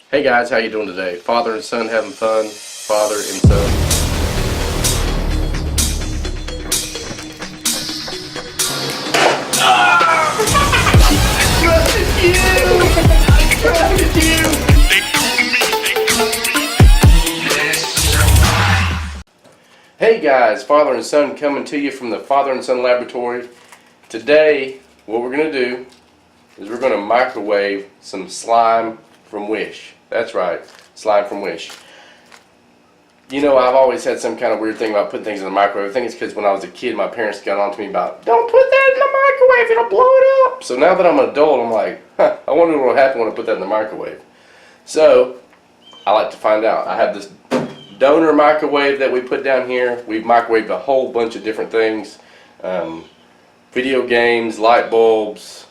Hey guys, how you doing today? Father and son having fun. Father and son. Hey guys, Father and Son coming to you from the Father and Son Laboratory. Today, what we're going to do is we're going to microwave some slime from Wish. That's right, slime from Wish. You know, I've always had some kind of weird thing about putting things in the microwave. I think it's because when I was a kid, my parents got on to me about, don't put that in the microwave, it'll blow it up. So now that I'm an adult, I'm like, I wonder what will happen when I put that in the microwave. So, I like to find out. I have this donor microwave that we put down here. We've microwaved a whole bunch of different things. Video games, light bulbs.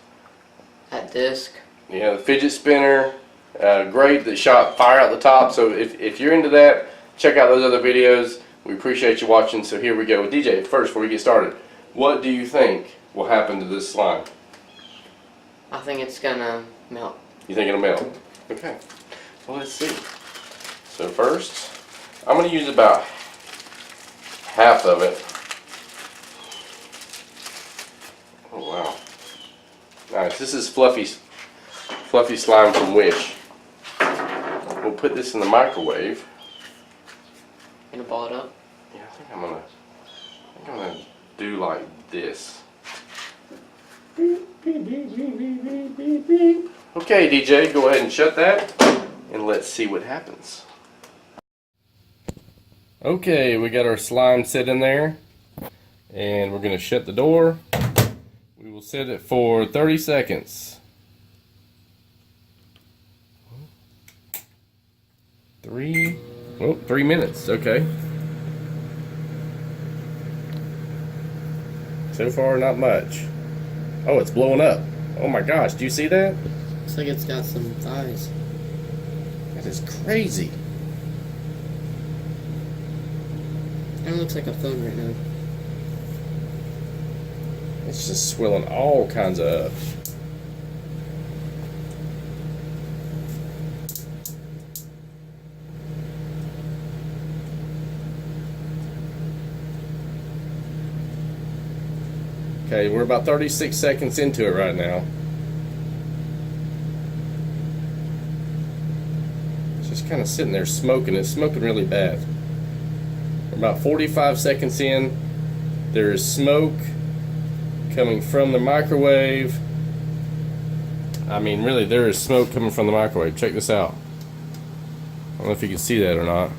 That disc. Yeah, the fidget spinner. Grate that shot fire out the top. So if you're into that, check out those other videos. We appreciate you watching. So here we go with DJ. First, before we get started, what do you think will happen to this slime? I think it's gonna melt. You think it'll melt? Okay. Well, let's see. So first, I'm going to use about half of it. Oh wow. Nice. This is fluffy slime from Wish. We'll put this in the microwave. Gonna ball it up? Yeah, I think I'm gonna do like this. Okay, DJ, go ahead and shut that, and let's see what happens. Okay, we got our slime set in there, and we're gonna shut the door. We will set it for 30 seconds. 3 minutes, okay. So far, not much. Oh, it's blowing up. Oh my gosh, do you see that? Looks like it's got some thighs. That is crazy. Kind of looks like a phone right now. It's just swelling all kinds of up. Okay, we're about 36 seconds into it right now. It's just kind of sitting there smoking. It's smoking really bad. We're about 45 seconds in. There is smoke coming from the microwave. I mean, really, there is smoke coming from the microwave. Check this out. I don't know if you can see that or not.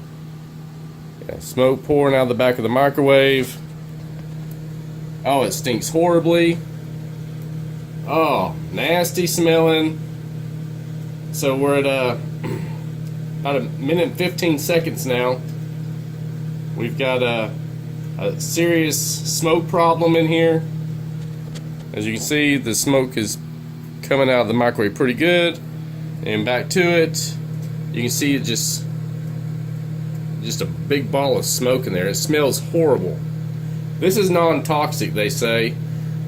Yeah, smoke pouring out of the back of the microwave. Oh, it stinks horribly. Oh, nasty smelling. So we're at about 1minute and 15 seconds now. We've got a serious smoke problem in here. As you can see, the smoke is coming out of the microwave pretty good. And back to it. You can see it just a big ball of smoke in there. It smells horrible. This is non-toxic, they say,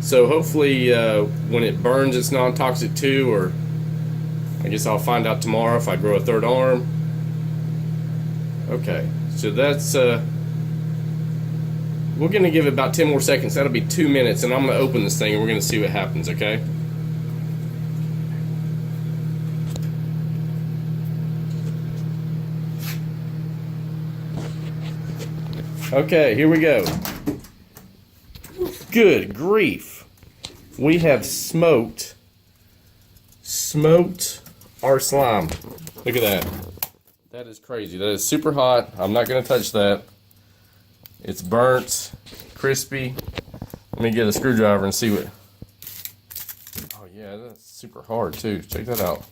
so hopefully when it burns it's non-toxic too, or I guess I'll find out tomorrow if I grow a third arm. Okay, so that's we're going to give it about 10 more seconds. That'll be 2 minutes, and I'm going to open this thing and we're going to see what happens, okay? Okay, here we go. Good grief. We have smoked our slime. Look at that. That is crazy. That is super hot. I'm not going to touch that. It's burnt, crispy. Let me get a screwdriver and see what. Oh yeah, that's super hard too. Check that out.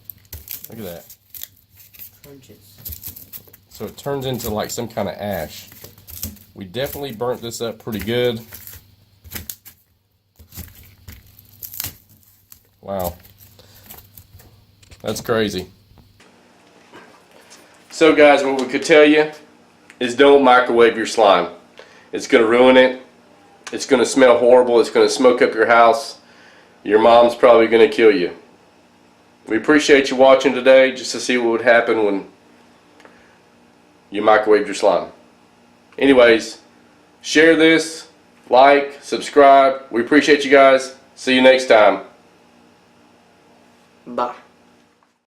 Look at that. Crunches. So it turns into like some kind of ash. We definitely burnt this up pretty good. Wow. That's crazy. So guys, what we could tell you is don't microwave your slime. It's going to ruin it. It's going to smell horrible. It's going to smoke up your house. Your mom's probably going to kill you. We appreciate you watching today just to see what would happen when you microwaved your slime. Anyways, share this, like, subscribe. We appreciate you guys. See you next time. Bye.